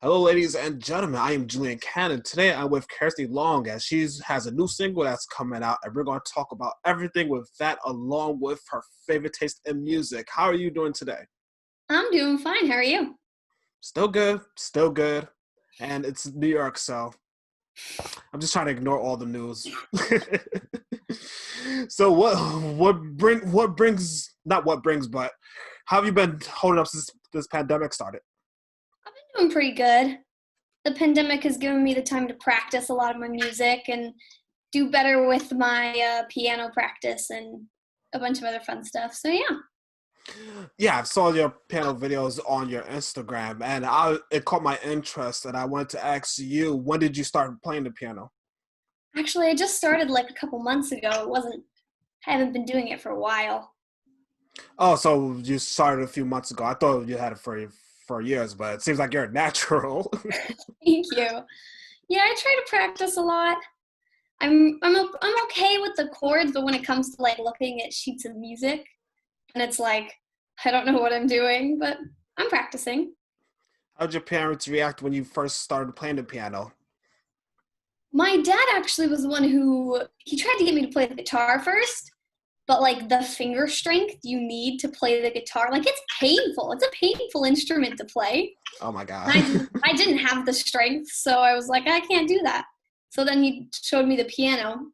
Hello, ladies and gentlemen. I am Julian Cannon. Today I'm with Kjersti Long as she has a new single that's coming out, and we're going to talk about everything with that along with her favorite taste in music. How are you doing today? I'm doing fine. How are you? Still good, still good. And it's New York, so I'm just trying to ignore all the news. So what brings not what brings, but how have you been holding up since this pandemic started? I've been doing pretty good. The pandemic has given me the time to practice a lot of my music and do better with my piano practice and a bunch of other fun stuff. So yeah. Yeah, I saw your piano videos on your Instagram, and it caught my interest, and I wanted to ask you, when did you start playing the piano? Actually, I just started like a couple months ago. I haven't been doing it for a while. Oh, so you started a few months ago. I thought you had it for years, but it seems like you're a natural. Thank you. Yeah, I try to practice a lot. I'm okay with the chords, but when it comes to like looking at sheets of music, and it's like I don't know what I'm doing, but I'm practicing. How did your parents react when you first started playing the piano? My dad actually was the one who he tried to get me to play the guitar first, but like the finger strength you need to play the guitar, like it's painful. It's a painful instrument to play. Oh my God. And I didn't have the strength, so I was like, I can't do that. So then he showed me the piano.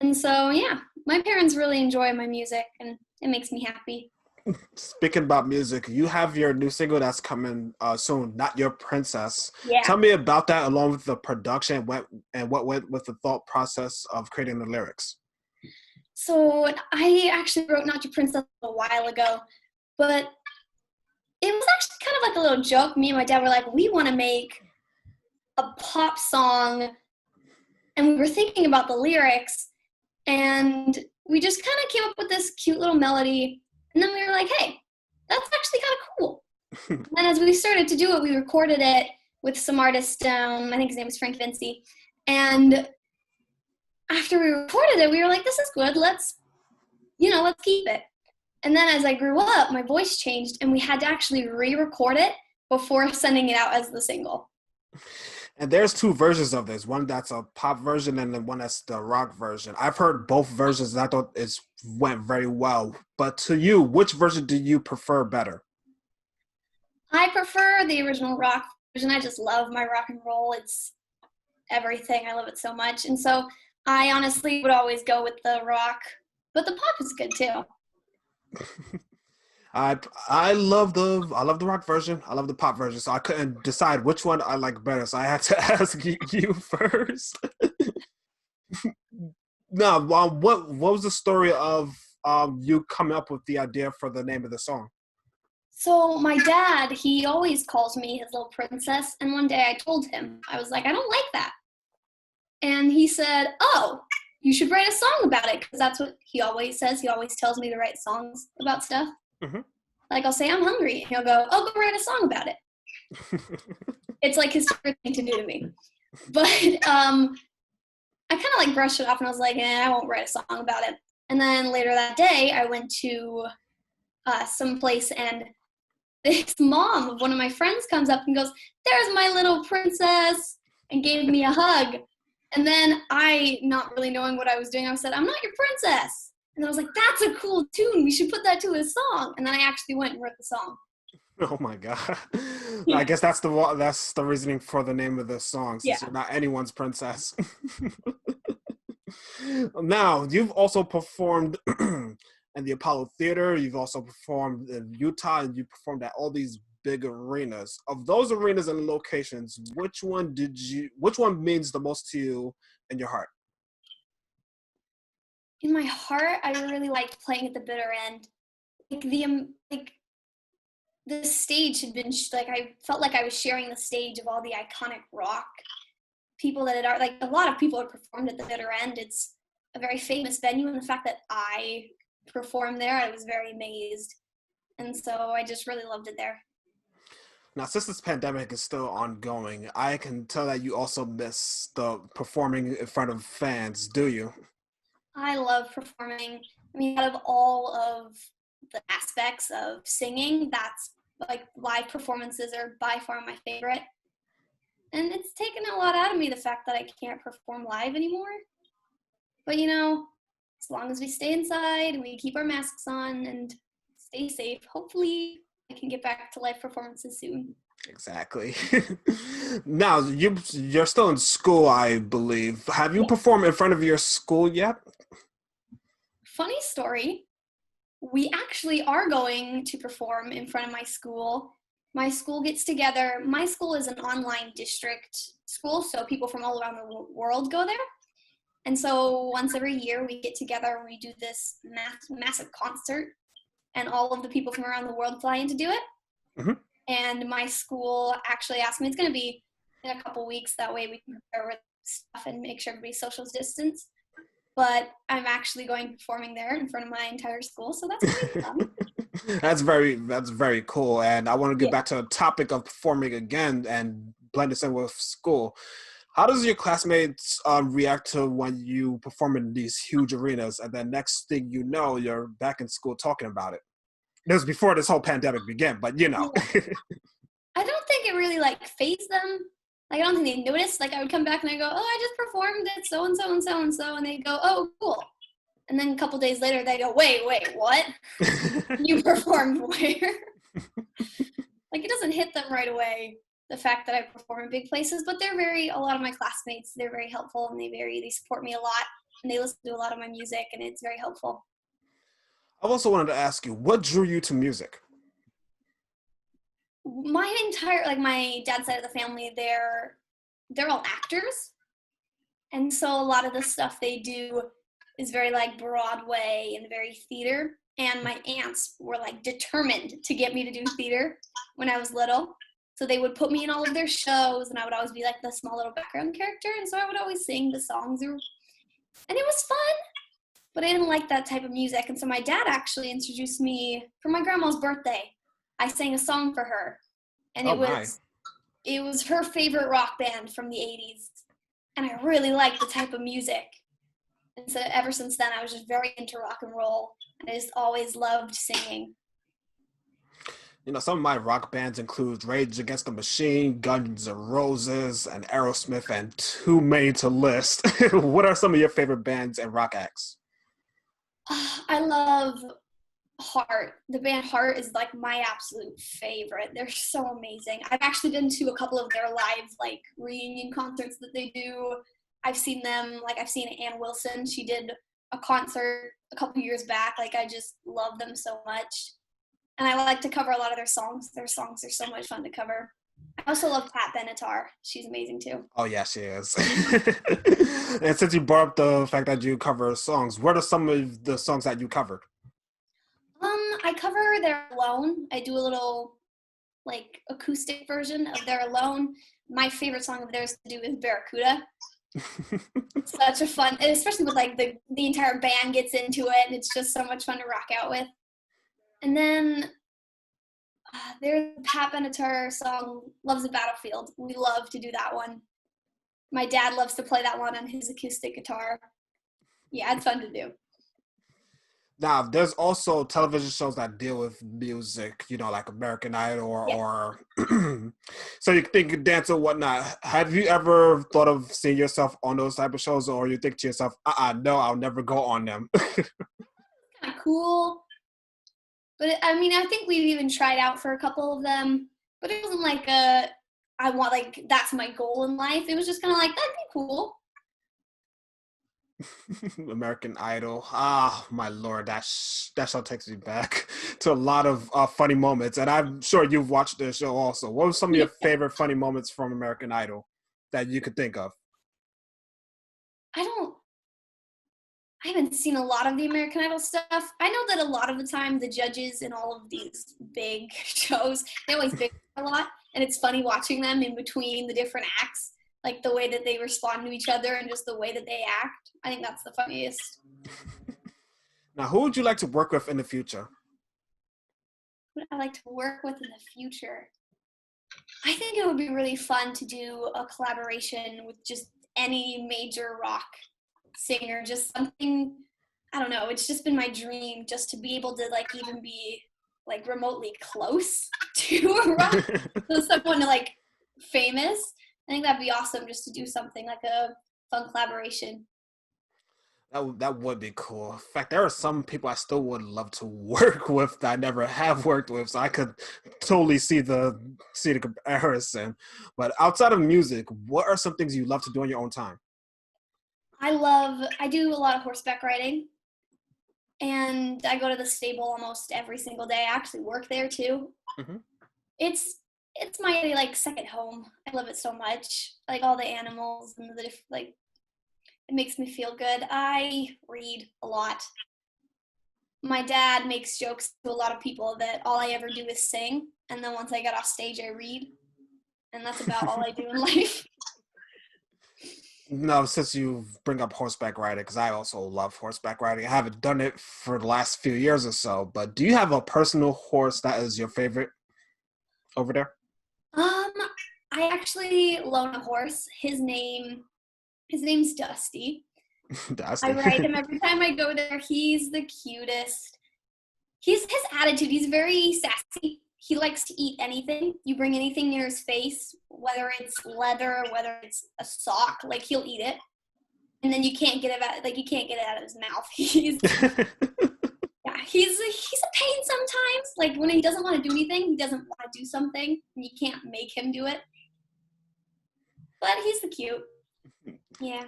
And so yeah, my parents really enjoy my music and it makes me happy. Speaking about music, you have your new single that's coming soon, Not Your Princess. Yeah. Tell me about that along with the production and what went with the thought process of creating the lyrics. So I actually wrote Not Your Princess a while ago, but it was actually kind of like a little joke. Me and my dad were like, we want to make a pop song, and we were thinking about the lyrics, and we just kind of came up with this cute little melody, and then we were like, hey, that's actually kind of cool. And then as we started to do it, we recorded it with some artist, I think his name is Frank Vinci, and after we recorded it, we were like, this is good, let's keep it. And then as I grew up, my voice changed, and we had to actually re-record it before sending it out as the single. And there's two versions of this. One that's a pop version and then one that's the rock version. I've heard both versions and I thought it went very well. But to you, which version do you prefer better? I prefer the original rock version. I just love my rock and roll. It's everything. I love it so much. And so I honestly would always go with the rock, but the pop is good too. I love the rock version. I love the pop version. So I couldn't decide which one I like better. So I had to ask you first. Now, what was the story of you coming up with the idea for the name of the song? So my dad, he always calls me his little princess. And one day I told him, I was like, I don't like that. And he said, oh, you should write a song about it. Because that's what he always says. He always tells me to write songs about stuff. Hmm. Like I'll say, I'm hungry. And he'll go, oh, go write a song about it. It's like his favorite thing to do to me. But I kind of like brushed it off and I was like, I won't write a song about it. And then later that day, I went to some place and this mom of one of my friends comes up and goes, there's my little princess, and gave me a hug. And then I, not really knowing what I was doing, I said, I'm not your princess. And I was like, that's a cool tune. We should put that to a song. And then I actually went and wrote the song. Oh my God. I guess that's the reasoning for the name of the song, Yeah. since you're not anyone's princess. Now, you've also performed in the Apollo Theater, you've also performed in Utah, and you performed at all these big arenas. Of those arenas and locations, which one means the most to you in your heart? In my heart, I really liked playing at the bitter end. Like the stage had been like I felt like I was sharing the stage of all the iconic rock people that had like a lot of people had performed at the bitter end. It's a very famous venue, and the fact that I performed there, I was very amazed, and so I just really loved it there. Now, since this pandemic is still ongoing, I can tell that you also miss the performing in front of fans, do you? I love performing. I mean, out of all of the aspects of singing, that's like live performances are by far my favorite. And it's taken a lot out of me, the fact that I can't perform live anymore. But, as long as we stay inside and we keep our masks on and stay safe, hopefully I can get back to live performances soon. Exactly. Now, you're still in school, I believe. Have you Yeah. performed in front of your school yet? Funny story. We actually are going to perform in front of my school. My school gets together. My school is an online district school, so people from all around the world go there. And so once every year we get together and we do this massive concert, and all of the people from around the world fly in to do it. Mm-hmm. And my school actually asked me, it's going to be in a couple weeks, that way we can prepare with stuff and make sure everybody's social distance. But I'm actually going to be performing there in front of my entire school, so that's going to be fun. That's very cool. And I want to get Yeah. back to the topic of performing again and blend this in with school. How does your classmates react to when you perform in these huge arenas, and then next thing you know, you're back in school talking about it? This was before this whole pandemic began, but Yeah. I don't think it really fazed them. I don't think they noticed. I would come back and I go, oh, I just performed at so and so and so and so, and they go, oh, cool. And then a couple days later, they go, wait, what? You performed where? It doesn't hit them right away, the fact that I perform in big places, but a lot of my classmates, they're very helpful, and they support me a lot, and they listen to a lot of my music, and it's very helpful. I also wanted to ask you, what drew you to music? My entire, my dad's side of the family, they're all actors. And so a lot of the stuff they do is very Broadway and very theater. And my aunts were determined to get me to do theater when I was little. So they would put me in all of their shows, and I would always be the small little background character. And so I would always sing the songs, and it was fun. But I didn't like that type of music. And so my dad actually introduced me for my grandma's birthday. I sang a song for her. And it was her favorite rock band from the 80s. And I really liked the type of music. And so ever since then, I was just very into rock and roll. And I just always loved singing. Some of my rock bands include Rage Against the Machine, Guns N' Roses, and Aerosmith, and too many to list. What are some of your favorite bands and rock acts? I love Heart. The band Heart is my absolute favorite. They're so amazing. I've actually been to a couple of their live reunion concerts that they do. I've seen them. I've seen Ann Wilson. She did a concert a couple years back. I just love them so much. And I like to cover a lot of their songs. Their songs are so much fun to cover. I also love Pat Benatar. She's amazing too. Oh yeah, she is. And since you brought up the fact that you cover songs, what are some of the songs that you covered? I cover They're Alone. I do a little acoustic version of They're Alone. My favorite song of theirs to do is Barracuda. Such a fun, especially with the entire band gets into it, and it's just so much fun to rock out with. And then there's the Pat Benatar song, Love's a Battlefield. We love to do that one. My dad loves to play that one on his acoustic guitar. Yeah, it's fun to do. Now, there's also television shows that deal with music, like American Idol or so you think you dance or whatnot. Have you ever thought of seeing yourself on those type of shows, or you think to yourself, no, I'll never go on them? Kind of cool. But I think we've even tried out for a couple of them, but it wasn't I want that's my goal in life. It was just kind of that'd be cool. American Idol. My Lord, that show takes me back to a lot of funny moments, and I'm sure you've watched the show also. What were some of your favorite funny moments from American Idol that you could think of? I haven't seen a lot of the American Idol stuff. I know that a lot of the time the judges in all of these big shows, they always bitch a lot, and it's funny watching them in between the different acts, the way that they respond to each other and just the way that they act. I think that's the funniest. Now, who would you like to work with in the future? Who would I like to work with in the future? I think it would be really fun to do a collaboration with just any major rock singer, just something, I don't know, it's just been my dream just to be able to even be remotely close to a rock, so someone famous. I think that'd be awesome just to do something like a fun collaboration. That would be cool. In fact, there are some people I still would love to work with that I never have worked with, so I could totally see the comparison. But outside of music, what are some things you love to do in your own time? I do a lot of horseback riding, and I go to the stable almost every single day. I actually work there too. Hmm. It's it's my like second home. I love it so much. Like all the animals and like it makes me feel good. I read a lot. My dad makes jokes to a lot of people that all I ever do is sing, and then once I get off stage, I read, and that's about all I do in life. No, since you bring up horseback riding, because I also love horseback riding. I haven't done it for the last few years or so, but do you have a personal horse that is your favorite over there? Um, I actually loan a horse. His name's Dusty. That's I ride the him every time I go there. He's the cutest. His attitude, he's very sassy. He likes to eat anything. You bring anything near his face, whether it's leather, whether it's a sock, like he'll eat it. And then you can't get it out, like you can't get it out of his mouth. He's a pain sometimes. Like when he doesn't want to do anything, he doesn't want to do something, and you can't make him do it. But he's the cute. Yeah.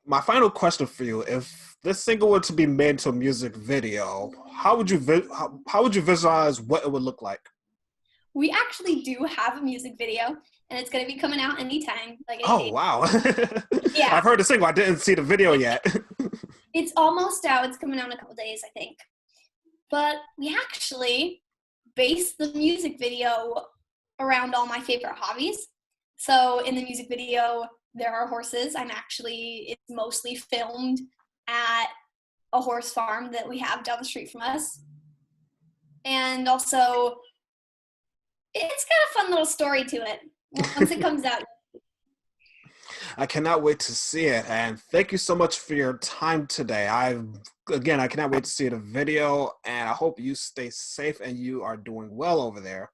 My final question for you: if this single were to be made into a music video, how would you visualize what it would look like? We actually do have a music video, and it's going to be coming out anytime, like any Oh day. wow! Yeah, I've heard the single. I didn't see the video yet. it's almost out. It's coming out in a couple days, I think. But we actually based the music video around all my favorite hobbies. So in the music video, there are horses. It's mostly filmed at a horse farm that we have down the street from us. And also, it's got a fun little story to it. Once it comes out, I cannot wait to see it, and thank you so much for your time today. I cannot wait to see the video, and I hope you stay safe and you are doing well over there.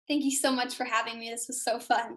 thank you so much for having me. This was so fun.